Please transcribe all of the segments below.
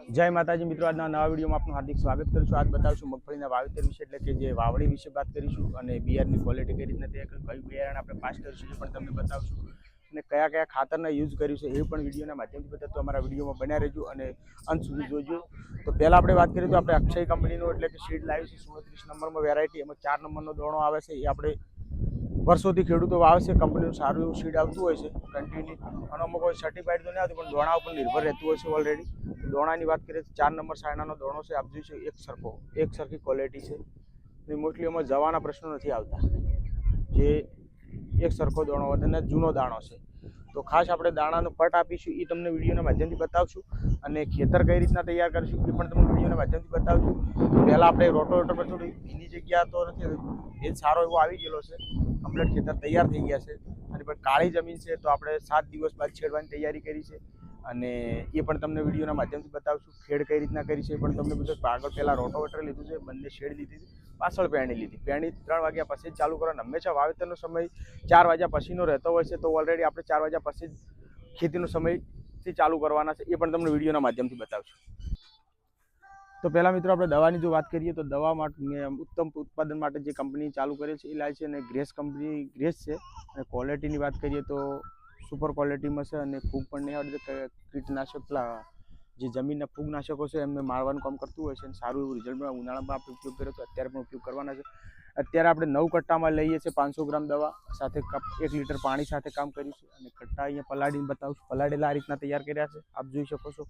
जय माताजी मित्रों, आज नवा वीडियो में आपનું हार्दिक स्वागत करूँ છું। आज बतावશું મગફળીના વાવેતર વિશે, એટલે કે જે વાવણી વિશે વાત કરીશું અને બિયારણની ક્વોલિટી કઈ રીતના તે કયું બિયારણ આપણે પાસ કરીશું એ પણ તમને બતાવશું અને કયા કયા ખાતરના યુઝ કર્યું છે એ પણ વિડીયોના માધ્યમથી બતાવતો અમારા વિડીયોમાં બન્યા રહેજો અને અંત સુધી જોજો। તો પહેલાં આપણે વાત કરીએ તો આપણે અક્ષય કંપનીનો એટલે કે સીડ લાવી છે 37 નંબરમાં વેરાયટી, એમાં 4 નંબરનો દોણો આવે છે। એ આપણે વર્ષોથી ખેડૂતો વાવે છે, કંપનીનું સારું એવું સીડ આવતું હોય છે કન્ટિન્યુ, અને અમુક કોઈ સર્ટિફાઈડ તો નહીં આવતું પણ દોણા ઉપર નિર્ભર રહેતું હોય છે ઓલરેડી। દોણાની વાત કરીએ તો 4 નંબર સાયણાનો દોણો છે, આપ જોઈ છે એક સરખી ક્વોલિટી છે ને મોસ્ટલી એમાં જવાના પ્રશ્નો નથી આવતા, જે એક સરખો દોણો હોય અને જૂનો દાણો છે। તો ખાસ આપણે દાણાનો પટ આપીશું એ તમને વિડીયોના માધ્યમથી બતાવશું અને ખેતર કઈ રીતના તૈયાર કરીશું એ પણ તમને વિડીયોના માધ્યમથી બતાવશું। તો પહેલાં આપણે રોટોવેટર પર થોડી ભીની જગ્યા તો નથી, એ સારો એવો આવી ગયેલો છે, કમ્પ્લીટ ખેતર તૈયાર થઈ ગયા છે અને પણ કાળી જમીન છે તો આપણે 7 દિવસ બાદ છેડવાની તૈયારી કરી છે અને એ પણ તમને વિડીયોના માધ્યમથી બતાવશું। ખેડ કઈ રીતના કરી છે એ પણ તમને બધું, આગળ પહેલાં રોટોવેટર લીધું છે, બંને શેડ લીધી છે, પાછળ પેરણી લીધી। પેરણી 3 વાગ્યા પછી જ ચાલુ કરવાનો, હંમેશા વાવેતરનો સમય 4 વાગ્યા પછીનો રહેતો હોય છે, તો ઓલરેડી આપણે 4 વાગ્યા પછી જ ખેતીનો સમયથી ચાલુ કરવાના છે, એ પણ તમને વિડીયોના માધ્યમથી બતાવશું। તો પહેલાં મિત્રો આપણે દવાની જો વાત કરીએ તો દવા માટે ઉત્તમ ઉત્પાદન માટે જે કંપની ચાલુ કરે છે એ લાવી છે અને ગ્રેસ કંપની ગ્રેસ છે। અને ક્વોલિટીની વાત કરીએ તો સુપર ક્વોલિટીમાં છે અને ફૂગ પણ નહીં આવડે, કીટનાશક જે જમીનના ફૂગનાશકો છે એમને મારવાનું કામ કરતું હોય છે અને સારું એવું રિઝલ્ટ મળે। ઉનાળામાં આપણે ઉપયોગ કર્યો તો અત્યારે પણ ઉપયોગ કરવાના છે। અત્યારે આપણે 9 કટ્ટામાં લઈએ છીએ 500 ગ્રામ દવા સાથે 1 લીટર પાણી સાથે કામ કર્યું છે અને કટ્ટા અહીંયા પલાળીને બતાવશું। પલાળેલા આ રીતના તૈયાર કર્યા છે, આપ જોઈ શકો છો।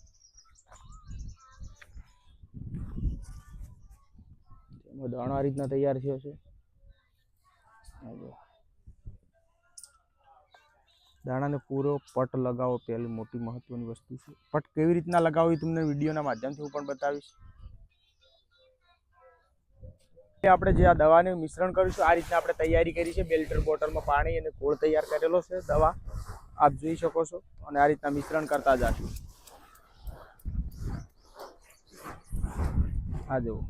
દાણો આ રીતના તૈયાર થયો છે, દાણાને પૂરો પટ લગાવો, પહેલી મોટી મહત્વની વસ્તુ છે। પટ કેવી રીતના લગાવો એ તમને વિડીયોના માધ્યમથી હું પણ બતાવીશ। આપણે જે આ દવાનું મિશ્રણ કરીશું આ રીતના આપણે તૈયારી કરી છે, 2 લીટર બોટલમાં પાણી અને ગોળ તૈયાર કરેલો છે દવા, આપ જોઈ શકો છો અને આ રીતના મિશ્રણ કરતા જશું। આ જુઓ,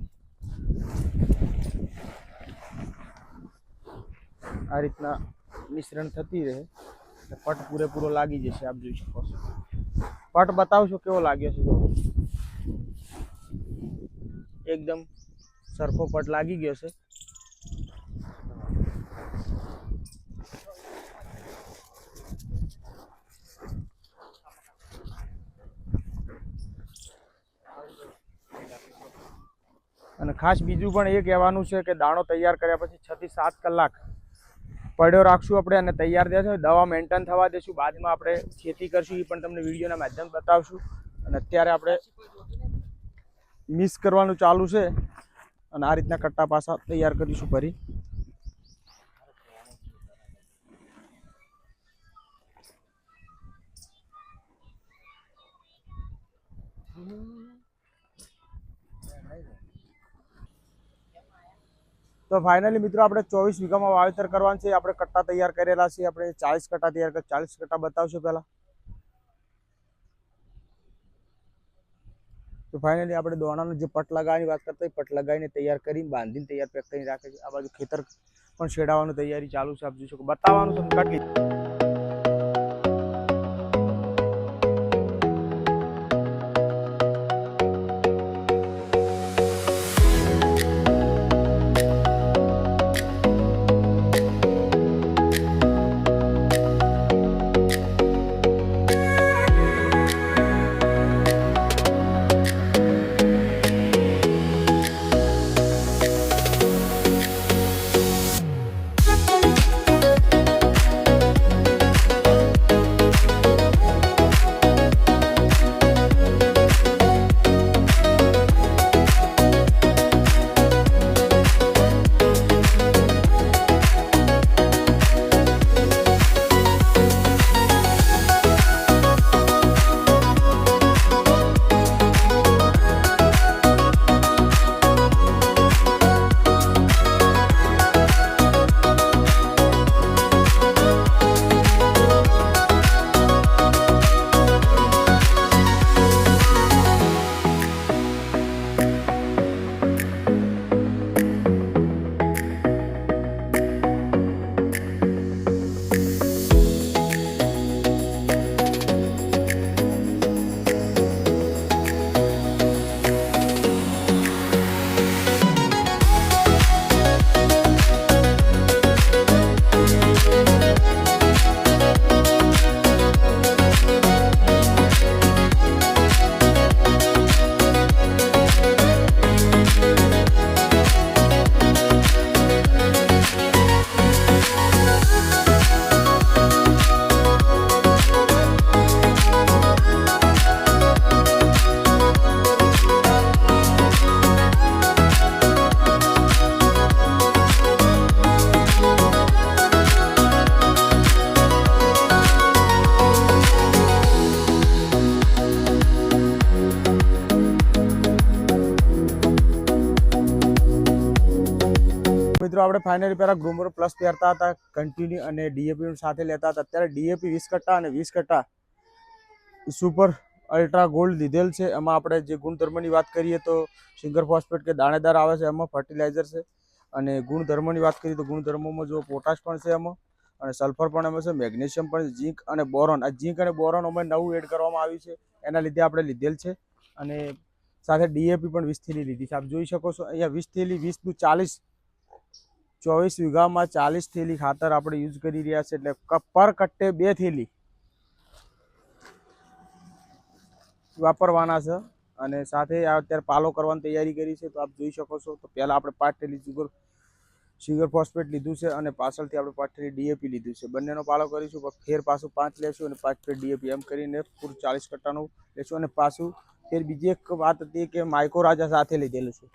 આ રીતના મિશ્રણ થતી રહે, પટ પૂરેપૂરો લાગી જશે, આપ જોઈ શકો છો। પટ બતાવશો કેવો લાગ્યો છે, એકદમ સરખો પટ લાગી ગયો છે। અને ખાસ બીજું પણ એ કહેવાનું છે કે દાણો તૈયાર કર્યા પછી 6 થી 7 કલાક પડ્યો રાખશું આપણે અને તૈયાર થશે, દવા મેન્ટેન થવા દેશું, બાદમાં આપણે ખેતી કરશું એ પણ તમને વિડીયોના માધ્યમથી બતાવશું। અને અત્યારે આપણે મિક્સ કરવાનું ચાલુ છે અને આ રીતના કટ્ટા પાસા તૈયાર કરીશું ફરી। તો ફાઇનલી મિત્રો આપણે 24 વીઘામાં વાવેતર કરવાનું છે, આપણે કટ્ટા તૈયાર કરેલા છે, આપણે 40 કટ્ટા તૈયાર કરી, 40 કટ્ટા બતાવશો પહેલા। તો ફાઇનલી આપણે દોણાનો જે પટ લગાવવાની વાત કરતા પટ લગાવીને તૈયાર કરીને બાંધીને તૈયાર પેક કરીને રાખે છે। આ બાજુ ખેતર પણ શેડાવવાની તૈયારી ચાલુ છે, આપ જોઈ શકો, બતાવવાનું છે કાઢી। આપણે ફાઇનલી પહેલાં ગ્રુમર પ્લસ પહેરતા હતા કન્ટિન્યુ અને ડીએપી સાથે લેતા હતા. અત્યારે ડીએપી 20 કટ્ટા અને 20 કટ્ટા સુપર અલ્ટ્રા ગોલ્ડ લીધેલ છે. એમાં આપણે જે ગુણધર્મની વાત કરીએ તો સિંગર ફોસ્ફેટ કે દાણેદાર આવે છે, એમાં ફર્ટિલાઇઝર છે. અને ગુણધર્મોની વાત કરીએ તો ગુણધર્મોમાં જો પોટાશ પણ છે એમાં, અને સલ્ફર પણ એમાં છે, મેગ્નેશિયમ પણ, ઝીંક અને બોરોન. આ ઝીંક અને બોરોન અમે નવું એડ કરવામાં આવ્યું છે, એના લીધે આપણે લીધેલ છે. અને સાથે ડીએપી પણ 20 થેલી લીધી છે. આપ જોઈ શકો છો અહીંયા 20 થેલી, 20 નું 40, 24 વીઘામાં 40 થેલી ખાતર આપણે યુઝ કરી રહ્યા છે. એટલે પર કટ્ટે 2 થેલી વાપરવાના છે. અને સાથે અત્યારે પાલો કરવાની તૈયારી કરી છે. તો આપ જોઈ શકો છો. તો પહેલાં આપણે 5 થેલી સુગર ફોસ્ફેટ લીધું છે અને પાછળથી આપણે 5 થેલી ડીએપી લીધું છે. બંનેનો પાલો કરીશું, ફેર પાછું 5 લેશું અને 5 ફેર ડીએપી, એમ કરીને પૂરું 40 કટ્ટાનું લેશું. અને પાછું ફેર બીજી એક વાત હતી કે માઇકો રાજા સાથે લીધેલું છે.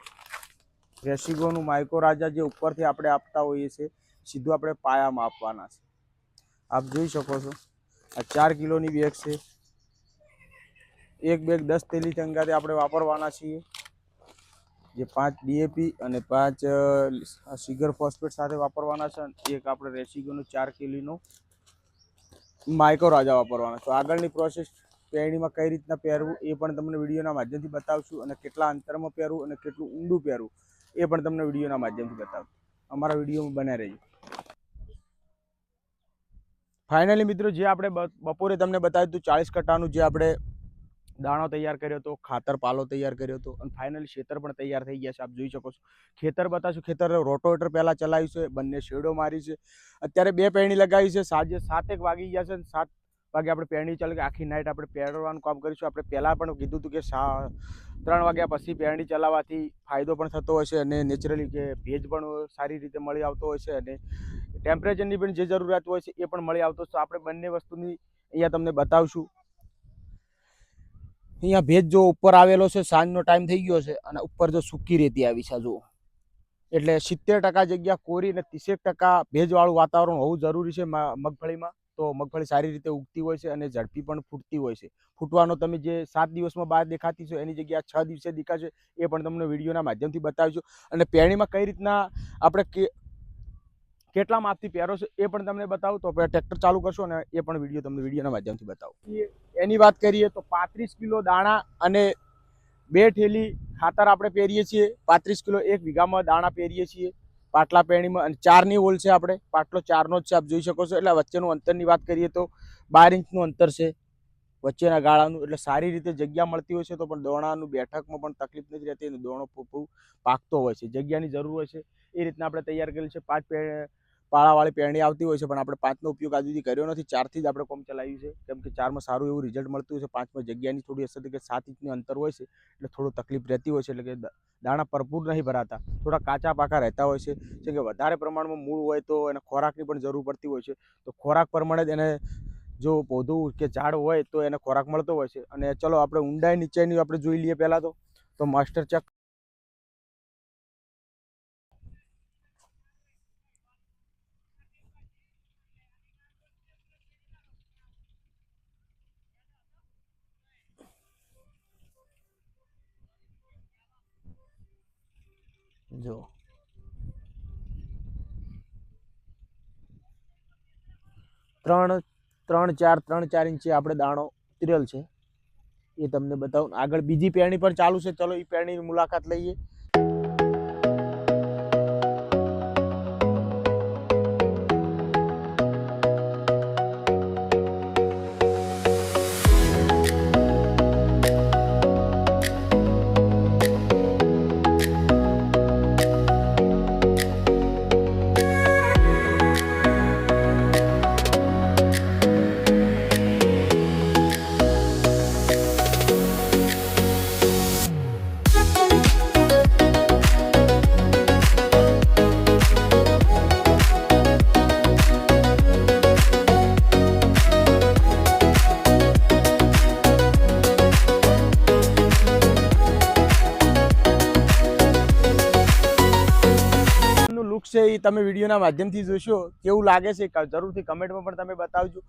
રેસિગોનું માઇકો રાજા જે ઉપરથી આપણે આપતા હોઈએ છીએ, સીધું આપણે પાયામાં આપવાના છે. આપ જોઈ શકો છો આ 4 કિલોની બેગ છે. એક બેગ 10 થેલી સંગાતે આપણે વાપરવાના છીએ. જે 5 ડીએપી અને 5 સુગર ફોસ્ફેટ સાથે વાપરવાના છે. એક આપણે રેસિગોનું 4 કિલોનું માઇકો રાજા વાપરવાના. તો આગળની પ્રોસેસ પેરણીમાં કઈ રીતના પહેરવું એ પણ તમને વિડીયોના માધ્યમથી બતાવશું, અને કેટલા અંતરમાં પહેરવું અને કેટલું ઊંડું પહેરવું એ પણ તમને વિડીયોના માધ્યમથી બતાવશું. અમારા વિડીયોમાં બન્યા રહેજો. ફાઇનલી મિત્રો, જે આપણે બપોરે તમને બતાવ્યું હતું 40 કટ્ટાનું જે આપણે દાણો તૈયાર કર્યો હતો, ખાતર પાલો તૈયાર કર્યો હતો, અને ફાઇનલી ખેતર પણ તૈયાર થઈ ગયા છે. આપ જોઈ શકો છો. ખેતર બતાવશું. ખેતર રોટોવેટર પહેલાં ચલાવ્યું છે, બંને શેડો મારી છે. અત્યારે 2 પેરણી લગાવી છે. સાંજે 7 વાગી ગયા છે. 7 વાગે આપણે પેરણી ચાલુ કે આખી નાઇટ આપણે પહેરવાનું કામ કરીશું. આપણે પહેલાં પણ કીધું હતું કે 3 વાગ્યા પછી પેરણી ચલાવવાથી ફાયદો પણ થતો હોય છે, અને નેચરલી કે ભેજ પણ સારી રીતે મળી આવતો હોય છે, અને ટેમ્પરેચરની પણ જે જરૂરિયાત હોય છે એ પણ મળી આવતો. તો આપણે બંને વસ્તુની અહીંયા તમને બતાવશું. અહીંયા ભેજ જો ઉપર આવેલો છે, સાંજનો ટાઈમ થઈ ગયો છે, અને ઉપર જો સૂકી રેતી આવી છે જુઓ. એટલે 70% જગ્યા કોરી અને 30% ભેજવાળું વાતાવરણ હોવું જરૂરી છે મગફળીમાં. તો મગફળી સારી રીતે ઉગતી હોય છે અને ઝડપી પણ ફૂટતી હોય છે. ફૂટવાનો તમે જે 7 દિવસમાં બહાર દેખાતી છો એની જગ્યા 6 દિવસે દેખાશે, એ પણ તમને વિડીયોના માધ્યમથી બતાવીશું. અને પેરણીમાં કઈ રીતના આપણે કેટલા માપથી પહેરો છે એ પણ તમને બતાવું. તો ટ્રેક્ટર ચાલુ કરશો અને એ પણ વિડીયો તમને વિડીયોના માધ્યમથી બતાવું. એની વાત કરીએ તો 35 કિલો દાણા અને 2 થેલી ખાતર આપણે પહેરીએ છીએ. 35 કિલો 1 વીઘામાં દાણા પહેરીએ છીએ પાટલા પેરણીમાં, અને 4ની હોલ છે આપણે. પાટલો 4નો જ છે, આપ જોઈ શકો છો. એટલે વચ્ચેનું અંતરની વાત કરીએ તો 12 ઇંચનું અંતર છે વચ્ચેના ગાળાનું. એટલે સારી રીતે જગ્યા મળતી હોય છે. તો પણ દોણાનું બેઠકમાં પણ તકલીફ નથી રહેતી, અને દોણો પાકતો હોય છે. જગ્યાની જરૂર હોય છે. એ રીતના આપણે તૈયાર કરેલ છે. 5 પાળાવાળી પેરણી આવતી હોય છે, પણ આપણે 5નો ઉપયોગ આજ સુધી કર્યો નથી. 4થી જ આપણે કોમ ચલાવ્યું છે, કેમ કે 4માં સારું એવું રિઝલ્ટ મળતું હોય છે. 5માં જગ્યાની થોડી અસર કે 7 ઇંચનું અંતર હોય છે, એટલે થોડું તકલીફ રહેતી હોય છે. એટલે કે દાણા ભરપૂર નહીં ભરાતા, થોડા કાચા પાકા રહેતા હોય છે. જેમ કે વધારે પ્રમાણમાં મૂળ હોય તો એને ખોરાકની પણ જરૂર પડતી હોય છે. તો ખોરાક પ્રમાણે જ એને જો પૌધું કે ઝાડ હોય તો એને ખોરાક મળતો હોય છે. અને ચલો આપણે ઊંડાઈ નીચેની આપણે જોઈ લઈએ. પહેલાં તો માસ્ટર ચેક જો 3-4 ઇંચે આપણે દાણો ઉતરેલ છે, એ તમને બતાવું. આગળ બીજી પેરણી પણ ચાલુ છે. ચલો એ પેરણીની મુલાકાત લઈએ. લુક છે એ તમે વિડીયોના માધ્યમથી જોશો. કેવું લાગે છે જરૂરથી કમેન્ટમાં પણ તમે બતાવજો.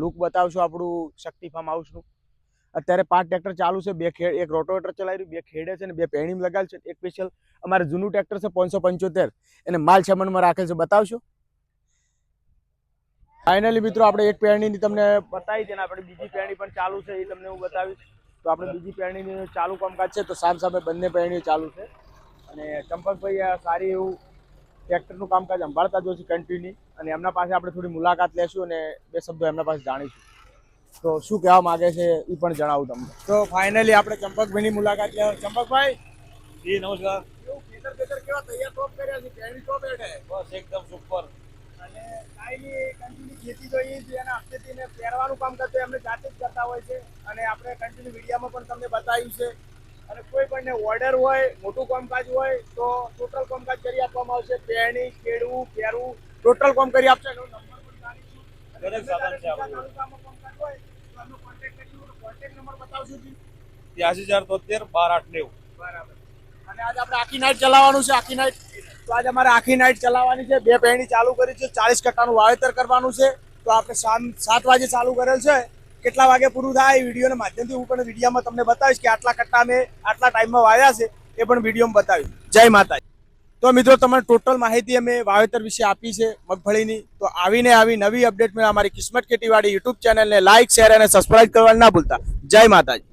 લુક બતાવશો આપણું શક્તિ ફાર્મ હાઉસનું. અત્યારે 5 ટ્રેક્ટર ચાલુ છે, 2 ખેડ, એક રોટોવેટર ચલાવી રહ્યું, 2 ખેડે છે અને 2 પેણીમ લગાવેલ છે. એક સ્પેશિયલ અમારે જૂનું ટ્રેક્ટર છે 575, એને માલ સામાનમાં રાખેલ છે, બતાવશો. ફાઇનલી મિત્રો આપણે એક પેરણીની તમને બતાવી છે ને આપણે બીજી પેરણી પણ ચાલુ છે, એ તમને હું બતાવીશ. તો આપણે બીજી પેરણીની ચાલુ કામકાજ છે, તો સામે બંને પેરણીઓ ચાલુ છે અને ચંપકભાઈ આ સારી એવું ટ્રેક્ટરનું કામકાજ સંભાળતા જ હોય છે કન્ટિન્યુ, અને એમના પાસે આપણે થોડી મુલાકાત લેશું અને 2 શબ્દો એમના પાસે જાણીશું. તો શું કહેવા માંગે છે એ પણ જણાવું તમને. તો ફાઇનલી આપણે ચંપકભાઈની મુલાકાત લેવા. ચંપકભાઈ જી નમસ્કાર. ખેતર કેવા તૈયાર ટોપ કર્યા છે, પેરણી ટોપ હેઠે બસ એકદમ સુપર. અને કાયમી કન્ટિન્યુ ખેતી તો એ જ એના હપ્તેથી ને પહેરવાનું કામ કરતો એમને જાતે જ કરતા હોય છે, અને આપણે કન્ટિન્યુ વિડીયોમાં પણ તમને બતાવ્યું છે. અને કોઈ પણ ઓર્ડર હોય, મોટું કામકાજ હોય તો ટોટલ કામકાજ કરી આપવામાં આવશે. પેરણી, ખેડવું, પહેરવું ટોટલ કામ કરી આપશે. એનો નંબર પણ જાણીશું. દરેક સાધન છે આપણું. તાલુકામાં કામકાજ હોય તો એમનો કોન્ટેક્ટ કરીશું. કોન્ટેક્ટ નંબર બતાવશો જી? 83 12 બરાબર. અને આજે આપણે આખી નાઈટ ચલાવવાનું છે. આખી નાઈટ તો આજે અમારે આખી નાઈટ ચલાવવાની છે. 2 પેરણી ચાલુ કરી છે. 40 કટ્ટાનું વાવેતર કરવાનું છે. તો આપણે 7 વાગે ચાલુ કરેલ છે. કેટલા વાગે પૂરું થાય એ વિડીયોના માધ્યમથી હું પણ વિડીયોમાં તમને બતાવીશ કે આટલા કટ્ટા અમે આટલા ટાઈમમાં વાવ્યા છે, એ પણ વિડીયોમાં બતાવીશ. જય માતાજી. તો મિત્રો તમને ટોટલ માહિતી અમે વાવેતર વિશે આપી છે મગફળીની. તો આવીને આવી નવી અપડેટ મેળવવા અમારી કિસ્મત ખેતીવાડી યુટ્યુબ ચેનલને લાઇક, શેર અને સબસ્ક્રાઇબ કરવાનું ના ભૂલતા. જય માતાજી.